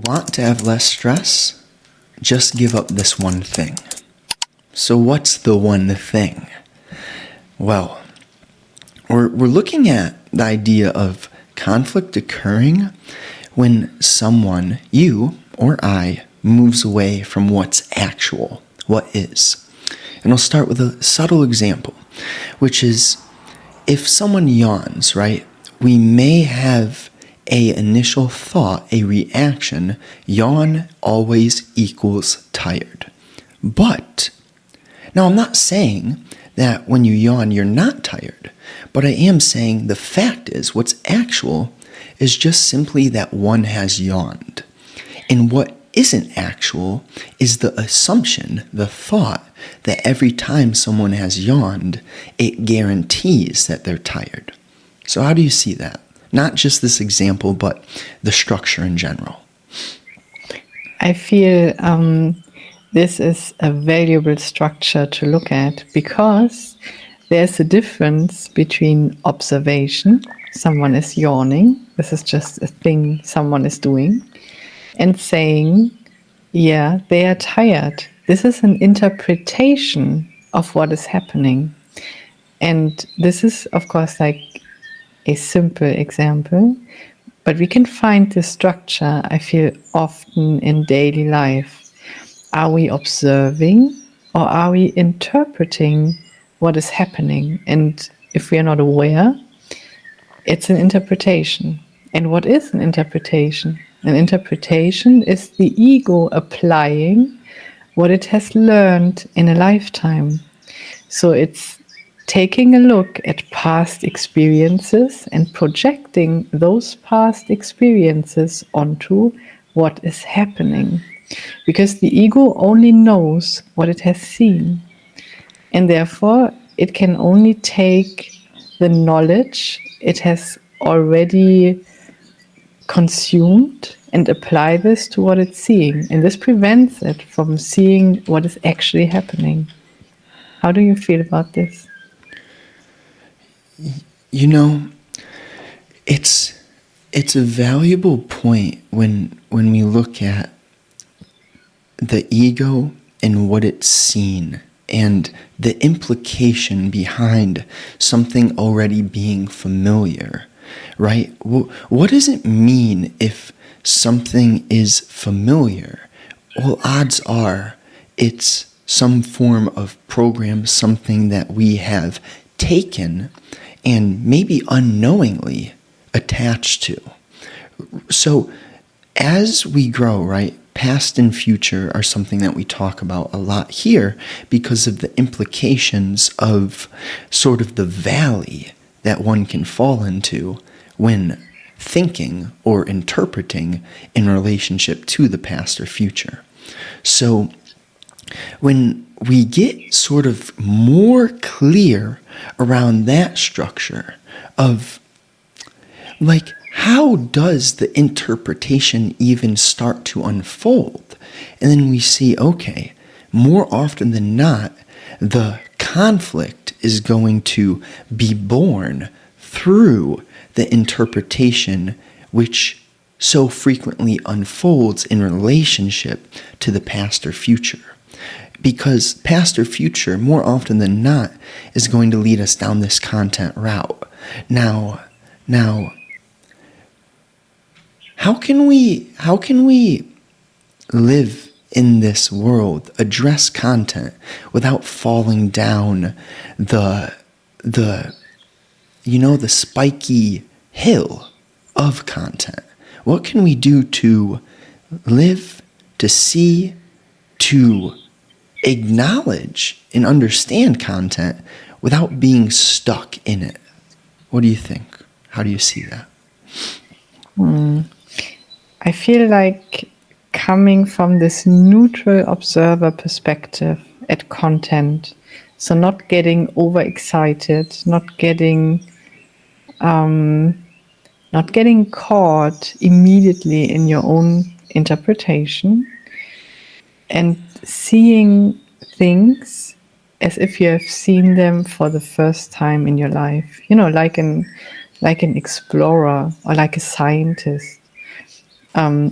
Want to have less stress? Just give up this one thing. So what's the one thing? Well, we're looking at the idea of conflict occurring when someone, you or I, moves away from what's actual, what is. And I'll start with a subtle example, which is if someone yawns, right, we may have a initial thought, a reaction, yawn always equals tired. But, now I'm not saying that when you yawn you're not tired, but I am saying the fact is what's actual is just simply that one has yawned. And what isn't actual is the assumption, the thought, that every time someone has yawned, it guarantees that they're tired. So how do you see that? Not just this example, but the structure in general. I feel this is a valuable structure to look at because there's a difference between observation, someone is yawning, this is just a thing someone is doing, and saying, yeah, they are tired. This is an interpretation of what is happening. And this is, of course, like a simple example, but we can find this structure, I feel, often in daily life. Are we observing or are we interpreting what is happening? And if we are not aware, it's an interpretation. And what is an interpretation? An interpretation is the ego applying what it has learned in a lifetime. So it's taking a look at past experiences and projecting those past experiences onto what is happening. Because the ego only knows what it has seen. And therefore, it can only take the knowledge it has already consumed and apply this to what it's seeing. And this prevents it from seeing what is actually happening. How do you feel about this? You know, it's a valuable point when we look at the ego and what it's seen and the implication behind something already being familiar, right? What does it mean if something is familiar? Well, odds are it's some form of program, something that we have taken and maybe unknowingly attached to. So as we grow, right, past and future are something that we talk about a lot here because of the implications of sort of the valley that one can fall into when thinking or interpreting in relationship to the past or future. So when we get sort of more clear around that structure of, like, how does the interpretation even start to unfold? And then we see, okay, more often than not, the conflict is going to be born through the interpretation which so frequently unfolds in relationship to the past or future. Because past or future, more often than not, is going to lead us down this content route. Now, how can we live in this world, address content without falling down the spiky hill of content? What can we do to live, to see, to acknowledge and understand content without being stuck in it? What do you think? How do you see that? I feel like coming from this neutral observer perspective at content, so not getting overexcited, not getting caught immediately in your own interpretation, and seeing things as if you have seen them for the first time in your life. You know, like an explorer or like a scientist.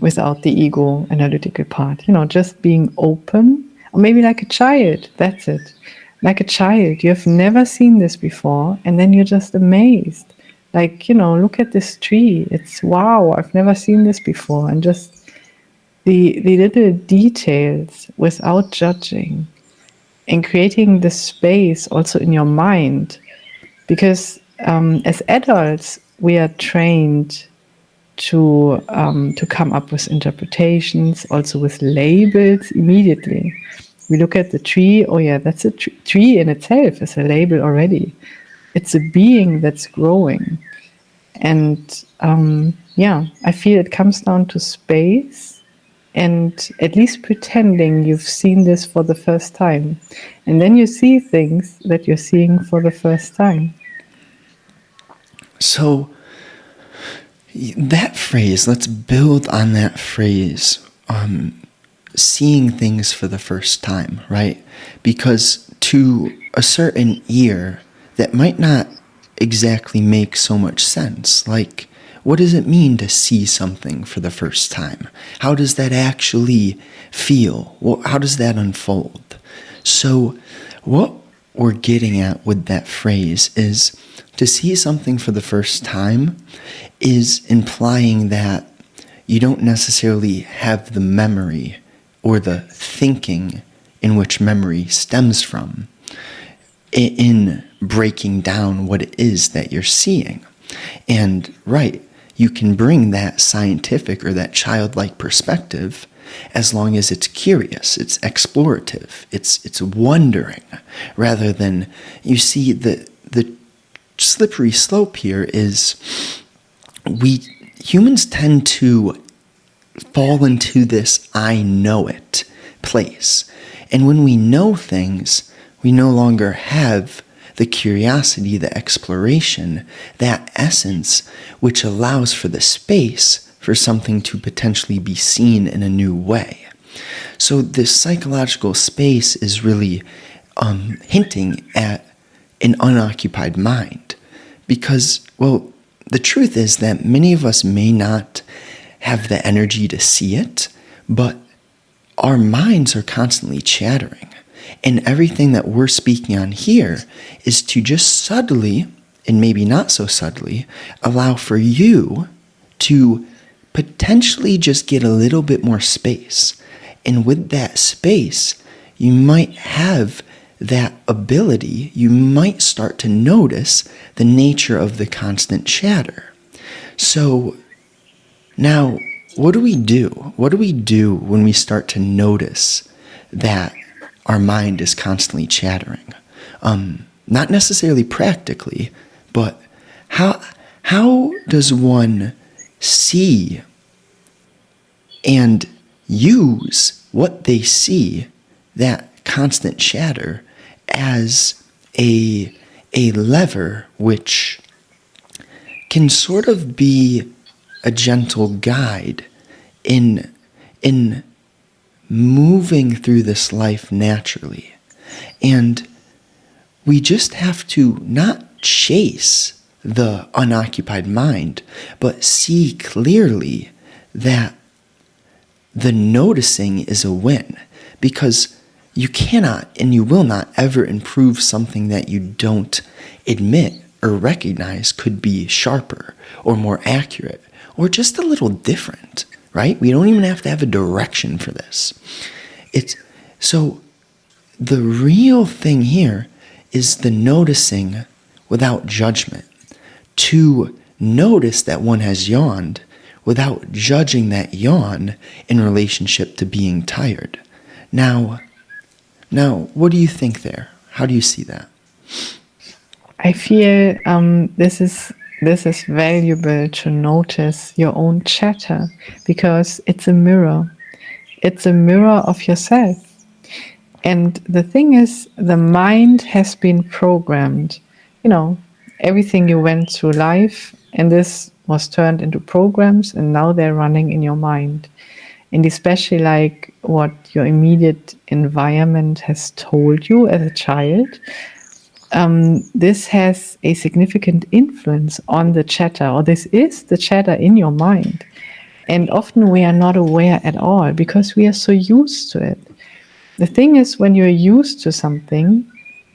without the ego analytical part. Just being open, or maybe like a child. That's it. Like a child, you have never seen this before, and then you're just amazed. Like, look at this tree. It's wow, I've never seen this before. And just the little details without judging, and creating the space also in your mind. Because as adults, we are trained to come up with interpretations, also with labels immediately. We look at the tree. Oh yeah, that's a tree in itself is a label already. It's a being that's growing, and I feel it comes down to space, and at least pretending you've seen this for the first time, and then you see things that you're seeing for the first time. So that phrase, let's build on that phrase, seeing things for the first time, right? Because to a certain ear, that might not exactly make so much sense. Like, what does it mean to see something for the first time? How does that actually feel? How does that unfold? So what we're getting at with that phrase is to see something for the first time is implying that you don't necessarily have the memory or the thinking in which memory stems from in breaking down what it is that you're seeing. And right, you can bring that scientific or that childlike perspective as long as it's curious, it's explorative, it's wondering, rather than, you see, the slippery slope here is humans tend to fall into this I know it place. And when we know things, we no longer have the curiosity, the exploration, that essence which allows for the space for something to potentially be seen in a new way. So this psychological space is really hinting at an unoccupied mind. Because, well, the truth is that many of us may not have the energy to see it, but our minds are constantly chattering. And everything that we're speaking on here is to just subtly, and maybe not so subtly, allow for you to potentially just get a little bit more space. And with that space, you might have that ability, you might start to notice the nature of the constant chatter. So now, what do we do? What do we do when we start to notice that our mind is constantly chattering? Not necessarily practically, but how does one see and use what they see, that constant chatter, as a lever which can sort of be a gentle guide in moving through this life naturally? And we just have to not chase the unoccupied mind, but see clearly that the noticing is a win. Because you cannot and you will not ever improve something that you don't admit or recognize could be sharper or more accurate or just a little different, right? We don't even have to have a direction for this. So the real thing here is the noticing without judgment. To notice that one has yawned without judging that yawn in relationship to being tired. Now, what do you think there? How do you see that? I feel this is valuable to notice your own chatter, because it's a mirror. It's a mirror of yourself. And the thing is, the mind has been programmed. Everything you went through life, and this was turned into programs, and now they're running in your mind. And especially like what your immediate environment has told you as a child, this has a significant influence on the chatter, or this is the chatter in your mind. And often we are not aware at all because we are so used to it. The thing is, when you're used to something,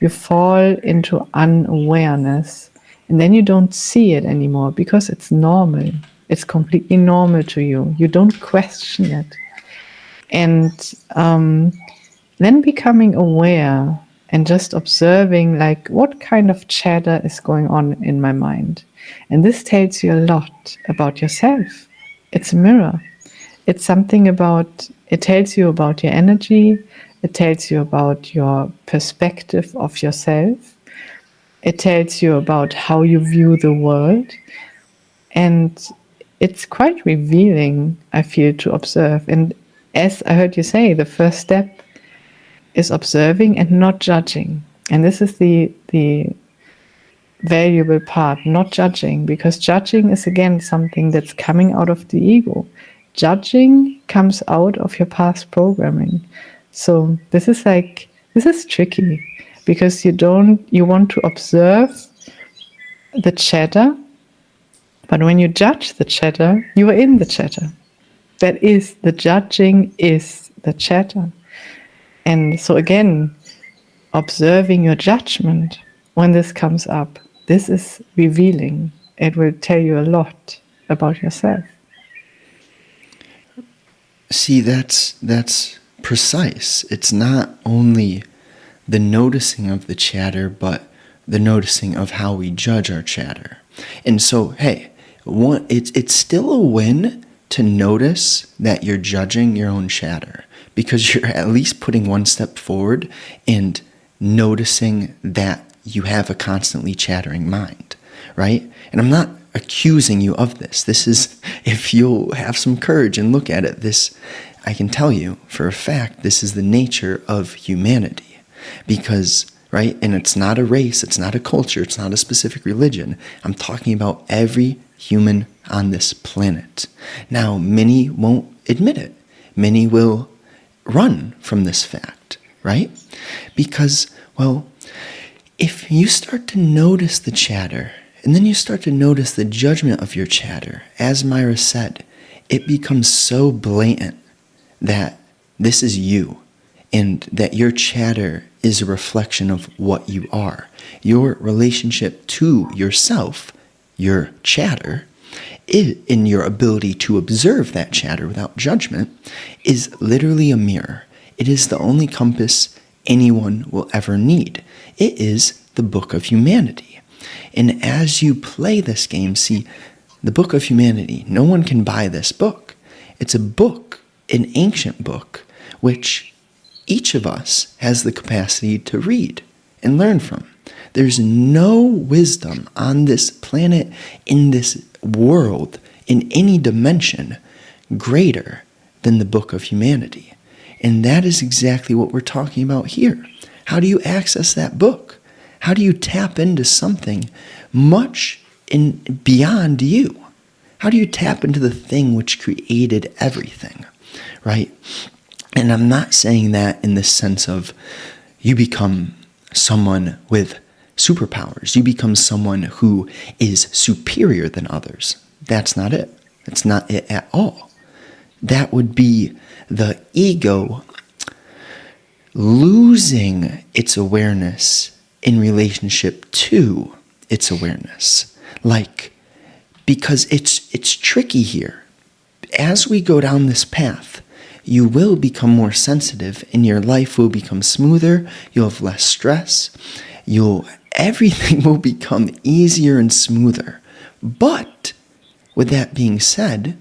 you fall into unawareness, and then you don't see it anymore because it's normal. It's completely normal to you. You don't question it. And then becoming aware and just observing, like, what kind of chatter is going on in my mind. And this tells you a lot about yourself. It's a mirror. It's something about, it tells you about your energy. It tells you about your perspective of yourself. It tells you about how you view the world. And it's quite revealing, I feel, to observe. And as I heard you say, the first step is observing and not judging. And this is the valuable part, not judging, because judging is again something that's coming out of the ego. Judging comes out of your past programming. So this is tricky because you want to observe the chatter, but when you judge the chatter, you are in the chatter. That is, the judging is the chatter. And so again, observing your judgment when this comes up, this is revealing. It will tell you a lot about yourself. See, that's precise. It's not only the noticing of the chatter, but the noticing of how we judge our chatter. And so, hey, it's still a win to notice that you're judging your own chatter, because you're at least putting one step forward and noticing that you have a constantly chattering mind, right? And I'm not accusing you of this. This is, if you'll have some courage and look at it, this, I can tell you for a fact, this is the nature of humanity. Because, right, and it's not a race, it's not a culture, it's not a specific religion. I'm talking about every human on this planet. Now, many won't admit it. Many will run from this fact, right? Because, well, if you start to notice the chatter, and then you start to notice the judgment of your chatter, as Myra said, it becomes so blatant that this is you, and that your chatter is a reflection of what you are. Your relationship to yourself, your chatter, in your ability to observe that chatter without judgment, is literally a mirror. It is the only compass anyone will ever need. It is the book of humanity. And as you play this game, see, the book of humanity, no one can buy this book. It's a book, an ancient book, which each of us has the capacity to read and learn from. There's no wisdom on this planet, in this world, in any dimension, greater than the book of humanity. And that is exactly what we're talking about here. How do you access that book? How do you tap into something much beyond you? How do you tap into the thing which created everything, right? And I'm not saying that in the sense of you become someone with superpowers. You become someone who is superior than others. That's not it. That's not it at all. That would be the ego losing its awareness in relationship to its awareness. Like, because it's tricky here. As we go down this path, you will become more sensitive and your life will become smoother. You'll have less stress. Everything will become easier and smoother. But with that being said,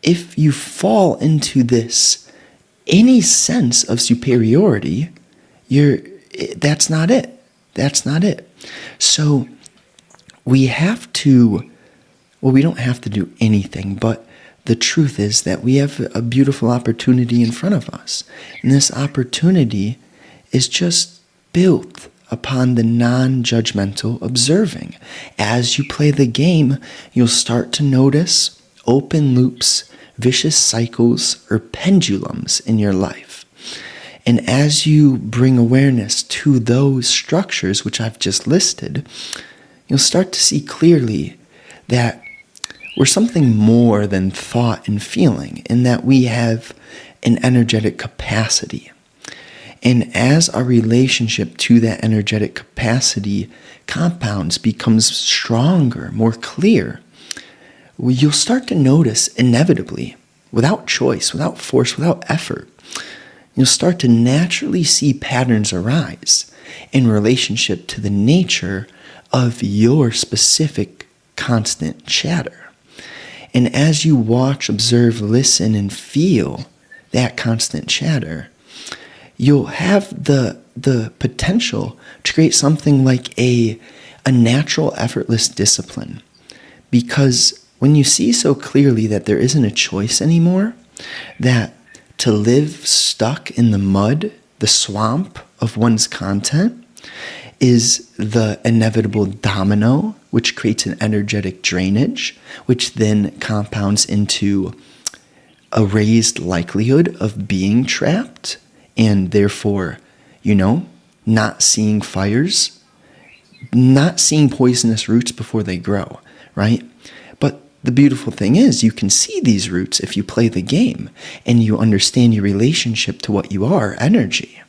if you fall into this, any sense of superiority, that's not it. That's not it. So we have to, well, we don't have to do anything, but the truth is that we have a beautiful opportunity in front of us. And this opportunity is just built upon the non-judgmental observing. As you play the game, you'll start to notice open loops, vicious cycles, or pendulums in your life. And as you bring awareness to those structures, which I've just listed, you'll start to see clearly that we're something more than thought and feeling, in that we have an energetic capacity. And as our relationship to that energetic capacity compounds, becomes stronger, more clear, you'll start to notice inevitably, without choice, without force, without effort, you'll start to naturally see patterns arise in relationship to the nature of your specific constant chatter. And as you watch, observe, listen, and feel that constant chatter, you'll have the potential to create something like a natural, effortless discipline. Because when you see so clearly that there isn't a choice anymore, that to live stuck in the mud, the swamp of one's content, is the inevitable domino, which creates an energetic drainage, which then compounds into a raised likelihood of being trapped, and therefore, not seeing fires, not seeing poisonous roots before they grow, right? But the beautiful thing is, you can see these roots if you play the game and you understand your relationship to what you are, energy.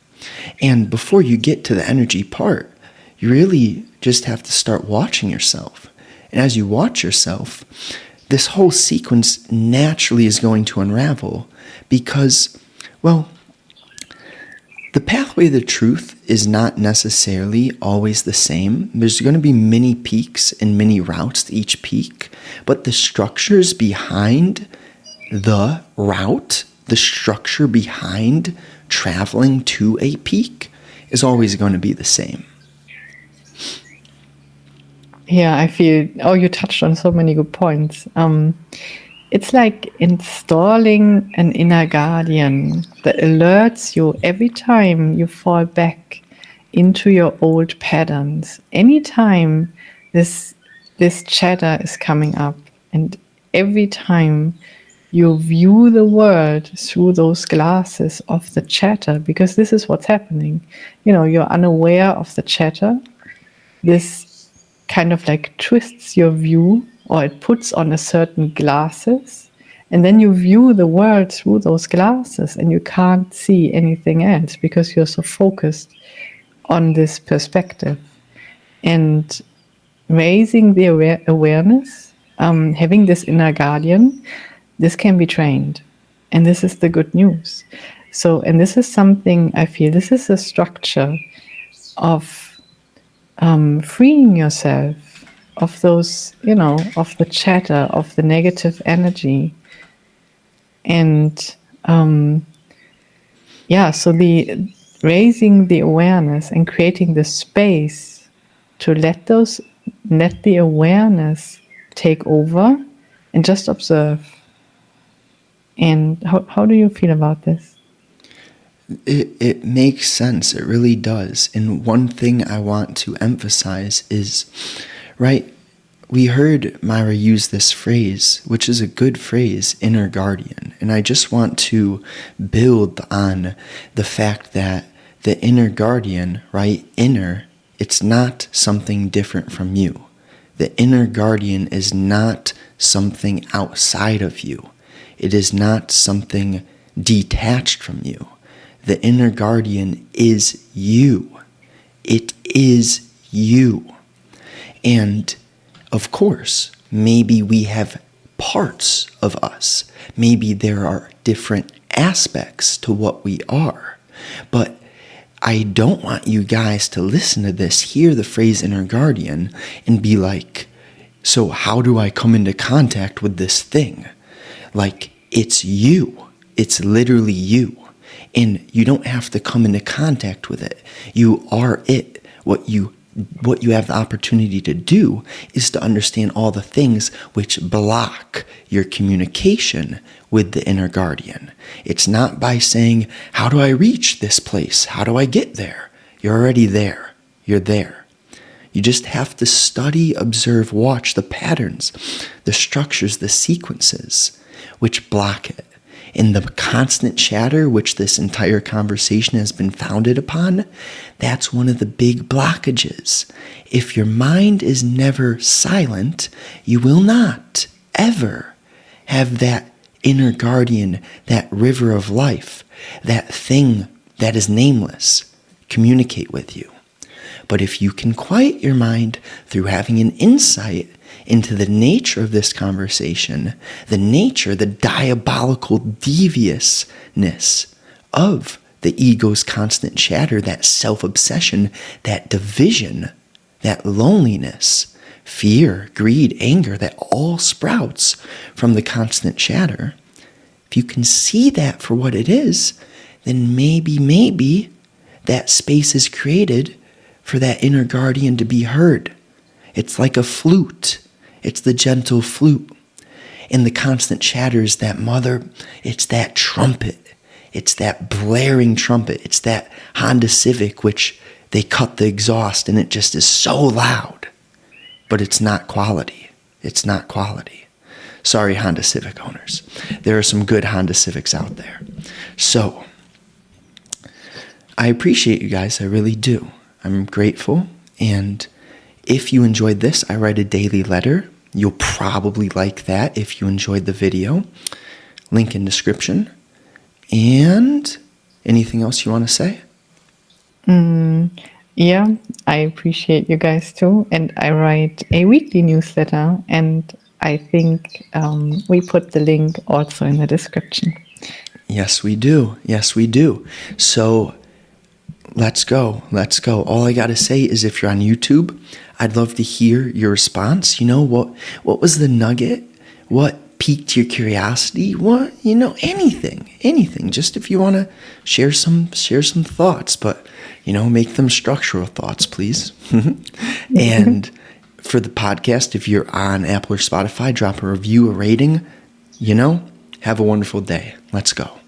And before you get to the energy part, you really just have to start watching yourself. And as you watch yourself, this whole sequence naturally is going to unravel because, well, the pathway to the truth is not necessarily always the same. There's going to be many peaks and many routes to each peak, but the structures behind the route, the structure behind traveling to a peak is always going to be the same. Yeah, I feel, you touched on so many good points. It's like installing an inner guardian that alerts you every time you fall back into your old patterns. Anytime this chatter is coming up, and every time you view the world through those glasses of the chatter, because this is what's happening. You're unaware of the chatter. This kind of like twists your view, or it puts on a certain glasses, and then you view the world through those glasses and you can't see anything else because you're so focused on this perspective. And raising the awareness, having this inner guardian, this can be trained. And this is the good news. So, and this is something I feel, this is a structure of freeing yourself of those, of the chatter, of the negative energy. And so the raising the awareness and creating the space to let the awareness take over and just observe. And how do you feel about this? It makes sense. It really does. And one thing I want to emphasize is, right, we heard Myra use this phrase, which is a good phrase, inner guardian. And I just want to build on the fact that the inner guardian, right, inner, it's not something different from you. The inner guardian is not something outside of you. It is not something detached from you. The inner guardian is you. It is you. And of course, maybe we have parts of us. Maybe there are different aspects to what we are. But I don't want you guys to listen to this, hear the phrase inner guardian, and be like, so how do I come into contact with this thing? Like, it's you. It's literally you. And you don't have to come into contact with it. You are it. What you have the opportunity to do is to understand all the things which block your communication with the inner guardian. It's not by saying, how do I reach this place? How do I get there? You're already there. You're there. You just have to study, observe, watch the patterns, the structures, the sequences which block it. In the constant chatter, which this entire conversation has been founded upon, that's one of the big blockages. If your mind is never silent, you will not ever have that inner guardian, that river of life, that thing that is nameless, communicate with you. But if you can quiet your mind through having an insight into the nature of this conversation, the nature, the diabolical deviousness of the ego's constant chatter, that self-obsession, that division, that loneliness, fear, greed, anger, that all sprouts from the constant chatter. If you can see that for what it is, then maybe that space is created for that inner guardian to be heard. It's like a flute. It's the gentle flute. And the constant chatter is that mother, it's that trumpet. It's that blaring trumpet. It's that Honda Civic, which they cut the exhaust and it just is so loud. But it's not quality. It's not quality. Sorry, Honda Civic owners. There are some good Honda Civics out there. So, I appreciate you guys. I really do. I'm grateful. And if you enjoyed this, I write a daily letter. You'll probably like that if you enjoyed the video. Link in description. And anything else you want to say? Yeah, I appreciate you guys too. And I write a weekly newsletter, and I think we put the link also in the description. Yes, we do. Yes, we do. So let's go. Let's go. All I got to say is if you're on YouTube, I'd love to hear your response. You know, what was the nugget? What piqued your curiosity? What, anything. Just if you want to share some thoughts, but, make them structural thoughts, please. And for the podcast, if you're on Apple or Spotify, drop a review, a rating, have a wonderful day. Let's go.